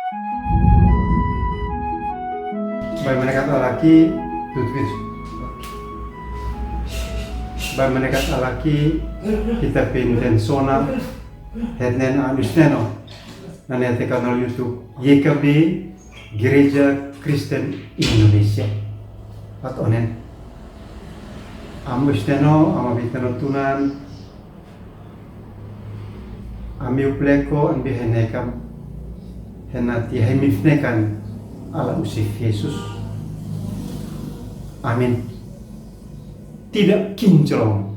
Baik menekat alaki tutup. Baik menekat alaki kita pinten sona hetnen anusneno nanti kanal YouTube YKB Gereja Kristen Indonesia atau nen amusneno amabitano tunan ami upleko ambi henekam henati hemifnekan ala usif Yesus. Amin. Tidak kinclong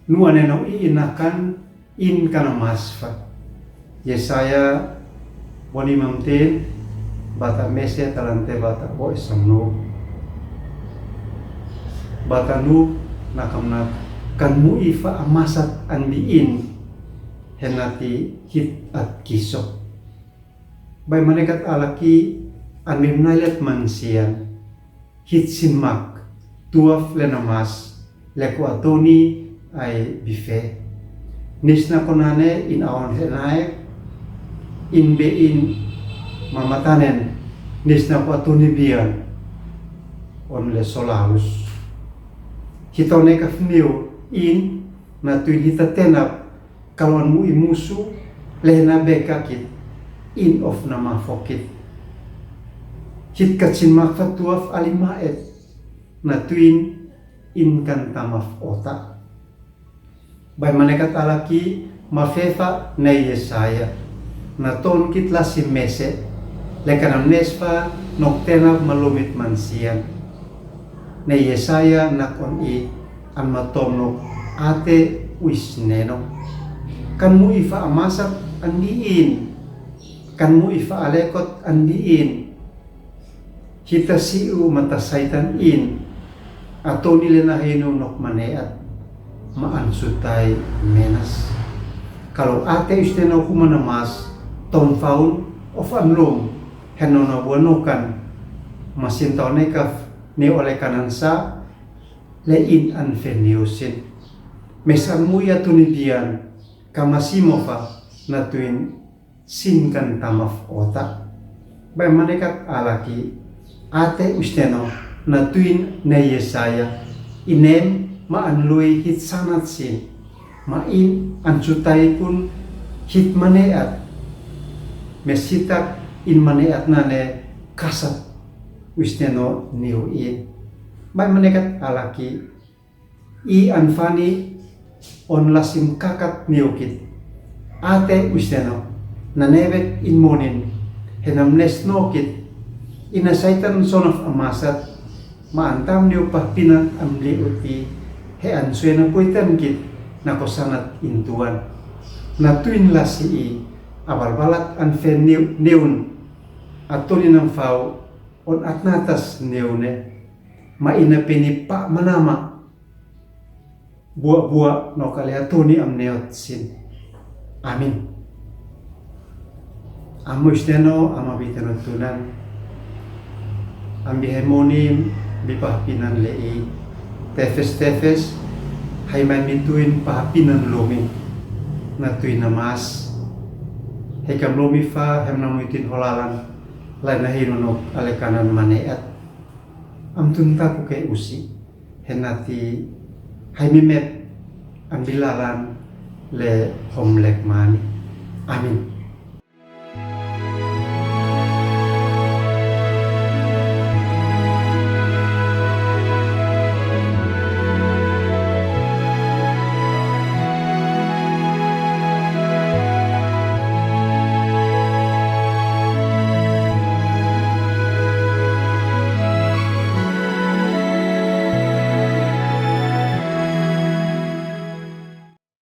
nuaneno inakan in kana masfa Yesaya boni mamte bata mese talante bata boy samno bata nu nakamnak kan mu ifa amasat andiin henati hit at kisok bay manekat alaki anim nailet mansian hit sinmak tuaf lenamas leku atoni ay bife nisna konane in awan henai in bein mamatanen nisna ko atoni bian on le solalus hitone kafniu in na tuin hita tenap kalon mu imusu lehna bekakit in of nama fokit hit katsin makfa tuaf alimaet na tuin in kan tamaf ota bay manekat alaki mafefa na Yesaya na ton kitla si mese lekanam nespa noktena malumit mansian na Yesaya nakon i an matomno ate wisneno kan mu ifa amasak andiin kan mu ifa alekot andiin kita siu mata saitan in atau nila na hinunok maneat maansutay menas kalau ate isteno kumanamas tom faun of anlum henono buanukan masintaw nekaf ni oleh kanansa lein anfeniusin mesan muya tunidian kamasimova natuin sinkan tamaf otak bay manekat alaki ate usteno natuin na Yesaya inem maanlui hit sanat sin main ansutay pun hit maneat mesitak in maneat nane kasat usteno niu in bay manekat alaki i anfani on lasim kakat niukit ate usteno nanebet in monin henam nesnokit ina saitan son of amasat maantam niyo pahpinan amli uti he ansuena kuitan kit na kosanat intuan na tuin lasi i abal balat anfe neun atuli ng fau on atnatas neune maina pinipa manama buah-buah no kaliatuni am neot sin. Amin. Amusteno amabitano tunan ambihemonim bipahpinan lei tefes haiman mituin pahpinan lomi natuin namas hekam lomi fa hem namuitin holalan lain hinunok alekanan maneat amtunta ku kay usi henati haimimet ambilalan le homlek mani. Amin.